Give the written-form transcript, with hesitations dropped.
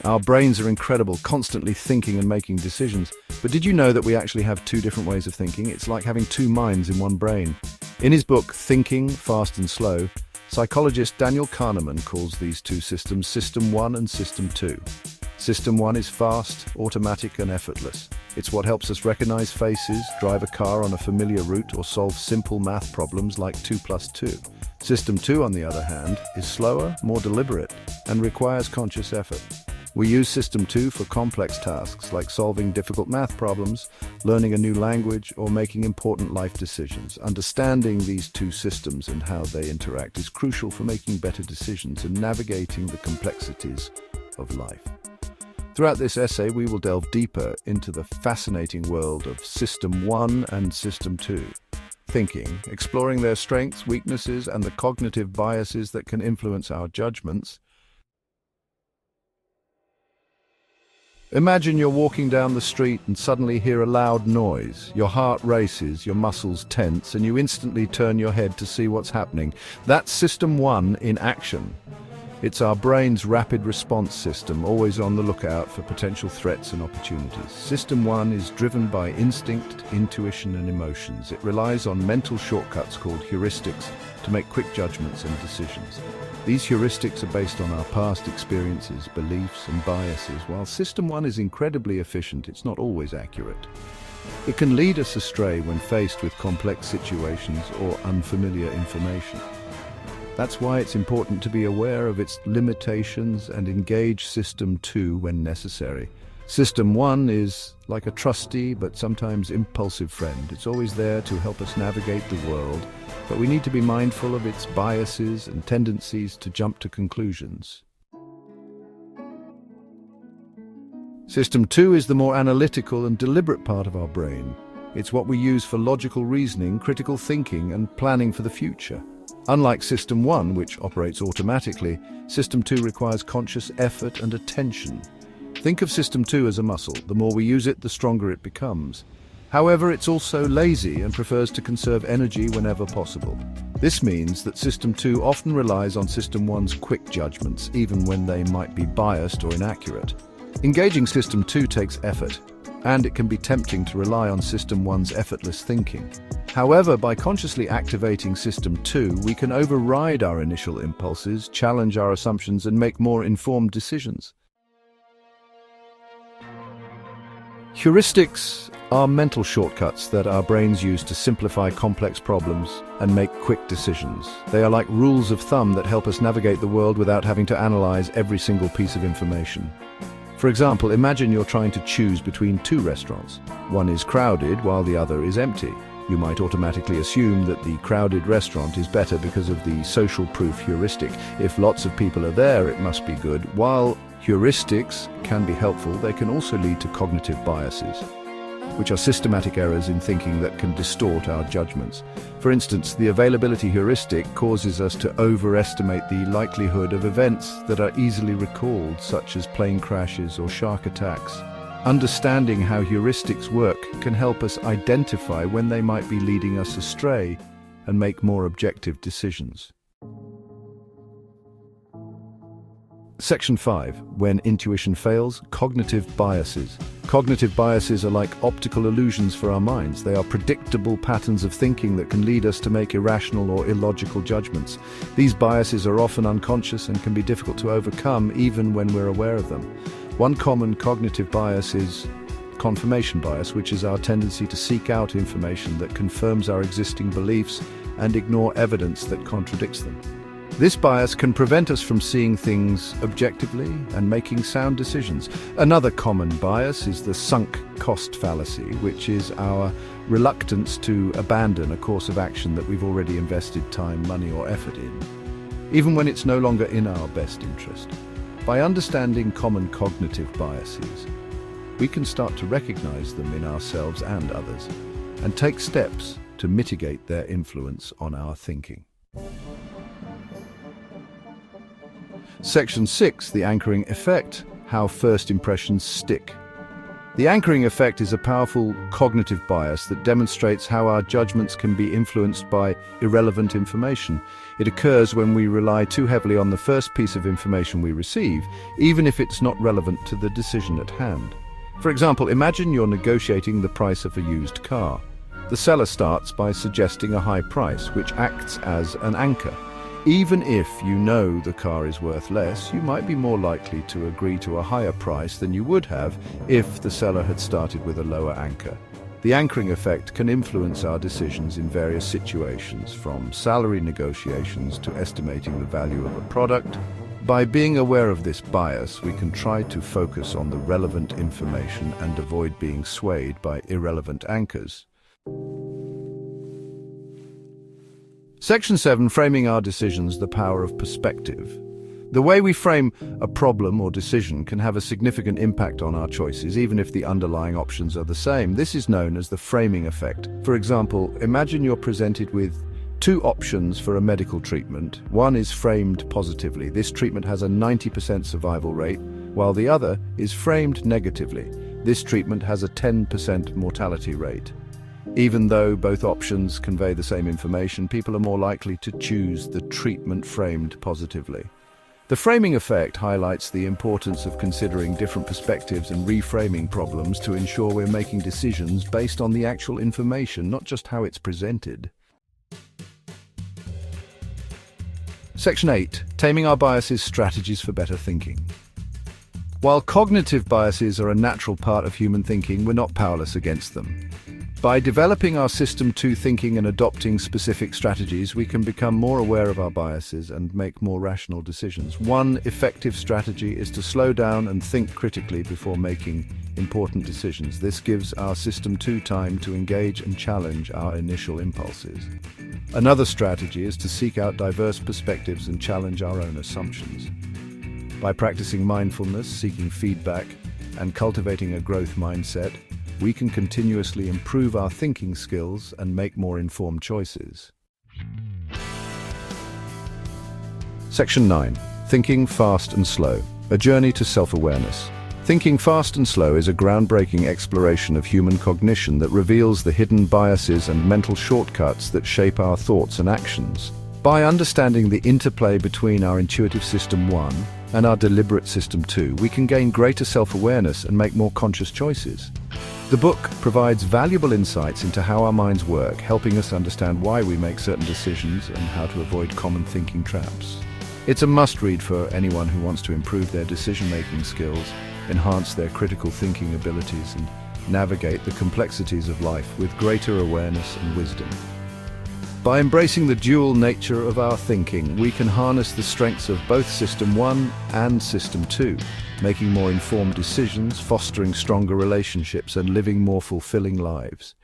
Our brains are incredible, constantly thinking and making decisions. But did you know that we actually have two different ways of thinking? It's like having two minds in one brain. In his book, Thinking, Fast and Slow, psychologist Daniel Kahneman calls these two systems System 1 and System 2. System 1 is fast, automatic and effortless. It's what helps us recognize faces, drive a car on a familiar route, or solve simple math problems like 2 plus 2. System 2, on the other hand, is slower, more deliberate, and requires conscious effort. We use System 2 for complex tasks like solving difficult math problems, learning a new language, or making important life decisions. Understanding these two systems and how they interact is crucial for making better decisions and navigating the complexities of life. Throughout this essay, we will delve deeper into the fascinating world of System 1 and System 2. Thinking, exploring their strengths, weaknesses, and the cognitive biases that can influence our judgments. Imagine you're walking down the street and suddenly hear a loud noise. Your heart races, your muscles tense, and you instantly turn your head to see what's happening. That's System 1 in action. It's our brain's rapid response system, always on the lookout for potential threats and opportunities. System 1 is driven by instinct, intuition, and emotions. It relies on mental shortcuts called heuristics to make quick judgments and decisions. These heuristics are based on our past experiences, beliefs, and biases. While System 1 is incredibly efficient, it's not always accurate. It can lead us astray when faced with complex situations or unfamiliar information. That's why it's important to be aware of its limitations and engage System 2 when necessary. System 1 is like a trusty but sometimes impulsive friend. It's always there to help us navigate the world, but we need to be mindful of its biases and tendencies to jump to conclusions. System 2 is the more analytical and deliberate part of our brain. It's what we use for logical reasoning, critical thinking, and planning for the future. Unlike System 1, which operates automatically, System 2 requires conscious effort and attention. Think of System 2 as a muscle. The more we use it, the stronger it becomes. However, it's also lazy and prefers to conserve energy whenever possible. This means that System 2 often relies on System 1's quick judgments, even when they might be biased or inaccurate. Engaging System 2 takes effort, and it can be tempting to rely on System 1's effortless thinking. However, by consciously activating System 2, we can override our initial impulses, challenge our assumptions, and make more informed decisions. Heuristics are mental shortcuts that our brains use to simplify complex problems and make quick decisions. They are like rules of thumb that help us navigate the world without having to analyze every single piece of information. For example, imagine you're trying to choose between two restaurants. One is crowded while the other is empty. You might automatically assume that the crowded restaurant is better because of the social proof heuristic. If lots of people are there, it must be good. While heuristics can be helpful, they can also lead to cognitive biases, which are systematic errors in thinking that can distort our judgments. For instance, the availability heuristic causes us to overestimate the likelihood of events that are easily recalled, such as plane crashes or shark attacks. Understanding how heuristics work can help us identify when they might be leading us astray and make more objective decisions. Section 5. When intuition fails, cognitive biases. Cognitive biases are like optical illusions for our minds. They are predictable patterns of thinking that can lead us to make irrational or illogical judgments. These biases are often unconscious and can be difficult to overcome even when we're aware of them. One common cognitive bias is confirmation bias, which is our tendency to seek out information that confirms our existing beliefs and ignore evidence that contradicts them. This bias can prevent us from seeing things objectively and making sound decisions. Another common bias is the sunk cost fallacy, which is our reluctance to abandon a course of action that we've already invested time, money, or effort in, even when it's no longer in our best interest. By understanding common cognitive biases, we can start to recognize them in ourselves and others, and take steps to mitigate their influence on our thinking. Section 6, the anchoring effect, how first impressions stick. The anchoring effect is a powerful cognitive bias that demonstrates how our judgments can be influenced by irrelevant information. It occurs when we rely too heavily on the first piece of information we receive, even if it's not relevant to the decision at hand. For example, imagine you're negotiating the price of a used car. The seller starts by suggesting a high price, which acts as an anchor. Even if you know the car is worth less, you might be more likely to agree to a higher price than you would have if the seller had started with a lower anchor. The anchoring effect can influence our decisions in various situations, from salary negotiations to estimating the value of a product. By being aware of this bias, we can try to focus on the relevant information and avoid being swayed by irrelevant anchors. Section 7, Framing Our Decisions, the Power of Perspective. The way we frame a problem or decision can have a significant impact on our choices, even if the underlying options are the same. This is known as the framing effect. For example, imagine you're presented with two options for a medical treatment. One is framed positively. This treatment has a 90% survival rate, while the other is framed negatively. This treatment has a 10% mortality rate. Even though both options convey the same information, people are more likely to choose the treatment framed positively. The framing effect highlights the importance of considering different perspectives and reframing problems to ensure we're making decisions based on the actual information, not just how it's presented. Section 8, Taming Our Biases, Strategies for Better Thinking. While cognitive biases are a natural part of human thinking, we're not powerless against them. By developing our System 2 thinking and adopting specific strategies, we can become more aware of our biases and make more rational decisions. One effective strategy is to slow down and think critically before making important decisions. This gives our System 2 time to engage and challenge our initial impulses. Another strategy is to seek out diverse perspectives and challenge our own assumptions. By practicing mindfulness, seeking feedback, and cultivating a growth mindset, we can continuously improve our thinking skills and make more informed choices. Section 9. Thinking Fast and Slow. A Journey to Self-Awareness. Thinking Fast and Slow is a groundbreaking exploration of human cognition that reveals the hidden biases and mental shortcuts that shape our thoughts and actions. By understanding the interplay between our intuitive System 1 and our deliberate System 2, we can gain greater self-awareness and make more conscious choices. The book provides valuable insights into how our minds work, helping us understand why we make certain decisions and how to avoid common thinking traps. It's a must-read for anyone who wants to improve their decision-making skills, enhance their critical thinking abilities, and navigate the complexities of life with greater awareness and wisdom. By embracing the dual nature of our thinking, we can harness the strengths of both System 1 and System 2, making more informed decisions, fostering stronger relationships, and living more fulfilling lives.